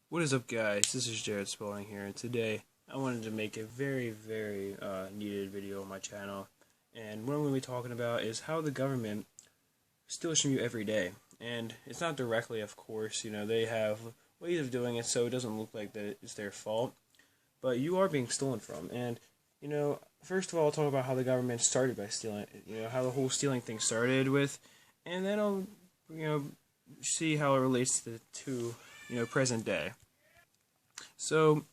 What is up, guys? This is Jared Spalding here, and today I wanted to make a very needed video on my channel. And what I'm going to be talking about is how the government steals from you every day. And it's not directly, of course, they have ways of doing it so it doesn't look like that it's their fault, but you are being stolen from. And, first of all, I'll talk about how the government started by stealing, how the whole stealing thing started with, and then I'll, see how it relates to present day. So,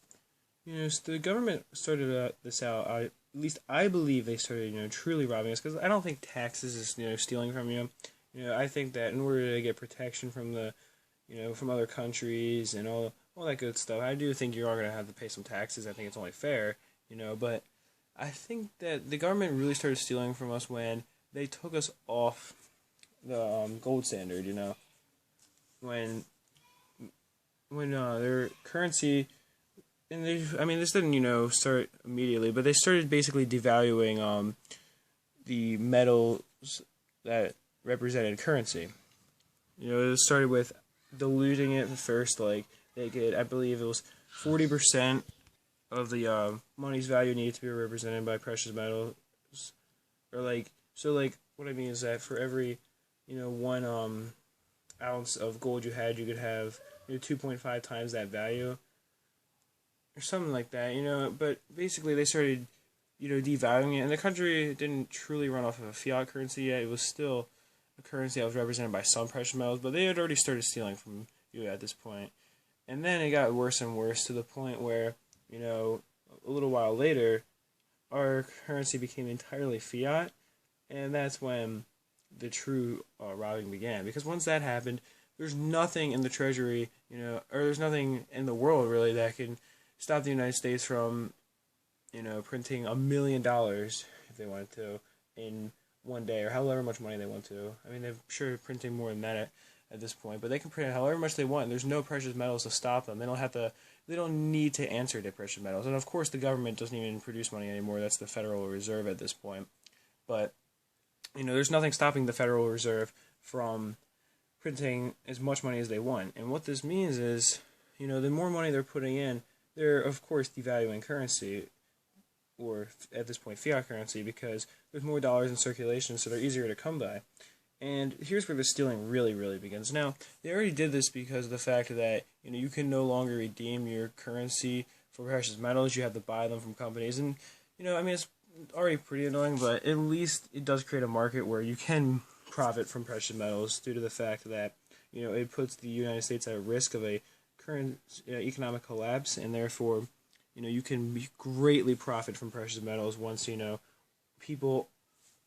so the government started this out. At least I believe they started, truly robbing us because I don't think taxes is, stealing from you. I think that in order to get protection from from other countries and all that good stuff, I do think you are going to have to pay some taxes. I think it's only fair, but I think that the government really started stealing from us when they took us off the gold standard. When their currency, and this didn't start immediately, but they started basically devaluing the metals that represented currency. It started with diluting it first. Like, they get, I believe it was 40% of the money's value needed to be represented by precious metals, or what I mean is that for every 1 ounce of gold you had, you could have 2.5 times that value, or something like that, But basically, they started, devaluing it, and the country didn't truly run off of a fiat currency yet. It was still a currency that was represented by some precious metals, but they had already started stealing from you at this point. And then it got worse and worse to the point where, a little while later, our currency became entirely fiat, and that's when the true robbing began. Because once that happened, there's nothing in the treasury, or there's nothing in the world really that can stop the United States from, printing $1 million if they wanted to in one day, or however much money they want to. I mean, they're sure printing more than that at this point, but they can print however much they want. There's no precious metals to stop them. They don't need to answer to precious metals. And of course, the government doesn't even produce money anymore. That's the Federal Reserve at this point. But there's nothing stopping the Federal Reserve from printing as much money as they want. And what this means is, the more money they're putting in, they're, of course, devaluing currency, or at this point, fiat currency, because there's more dollars in circulation, so they're easier to come by. And here's where the stealing really begins. Now, they already did this because of the fact that, you can no longer redeem your currency for precious metals. You have to buy them from companies. And, it's already pretty annoying, but at least it does create a market where you can profit from precious metals due to the fact that, it puts the United States at risk of a current economic collapse, and therefore, you can greatly profit from precious metals once, people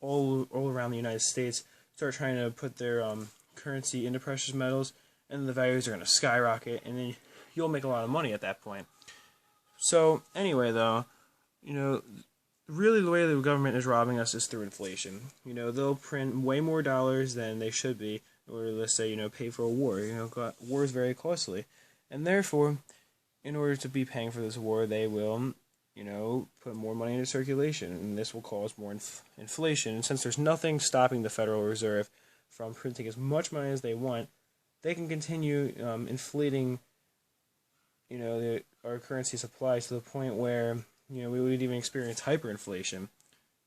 all around the United States start trying to put their currency into precious metals, and the values are going to skyrocket, and then you'll make a lot of money at that point. So, anyway, though, really the way the government is robbing us is through inflation. They'll print way more dollars than they should be in order to, let's say, pay for a war. War is very costly. And therefore, in order to be paying for this war, they will, put more money into circulation, and this will cause more inflation. And since there's nothing stopping the Federal Reserve from printing as much money as they want, they can continue inflating, our currency supply to the point where, we would even experience hyperinflation.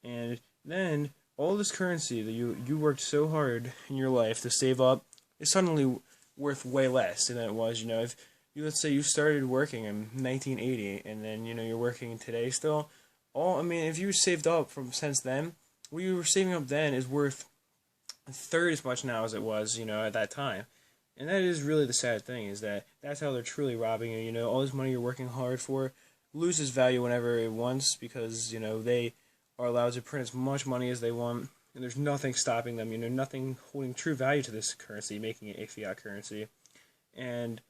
And then all this currency that you worked so hard in your life to save up is suddenly worth way less than it was. If let's say you started working in 1980, and then you're working today still. If you saved up from since then, what you were saving up then is worth a third as much now as it was, at that time. And that is really the sad thing, is that that's how they're truly robbing you. All this money you're working hard for loses value whenever it wants, because they are allowed to print as much money as they want, and there's nothing stopping them. Nothing holding true value to this currency, making it a fiat currency. And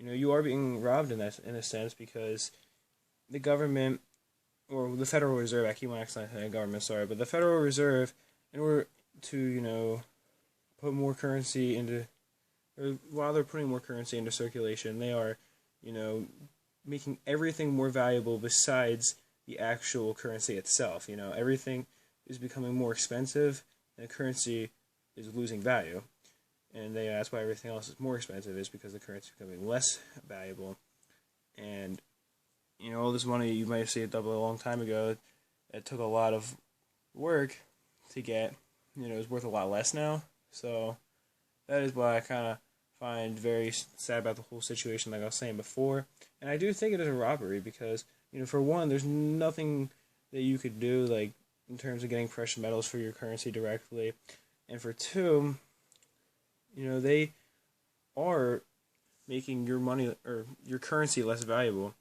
you are being robbed in a sense, because the government, or the Federal Reserve, I keep on accidentally saying government, sorry, but the Federal Reserve, in order to, put more currency into, or while they're putting more currency into circulation, they are, making everything more valuable besides the actual currency itself. Everything is becoming more expensive, and the currency is losing value. And that's why everything else is more expensive, is because the currency is becoming less valuable. and all this money you might have saved up a long time ago, it took a lot of work to get, is worth a lot less now. So that is what I kind of find very sad about the whole situation, like I was saying before. And I do think it is a robbery because, for one, there's nothing that you could do, like, in terms of getting precious metals for your currency directly. And for two, they are making your money or your currency less valuable.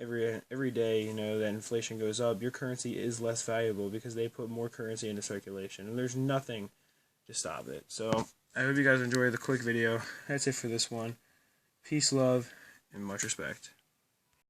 Every day, that inflation goes up, your currency is less valuable because they put more currency into circulation, and there's nothing to stop it. So I hope you guys enjoyed the quick video. That's it for this one. Peace, love, and much respect.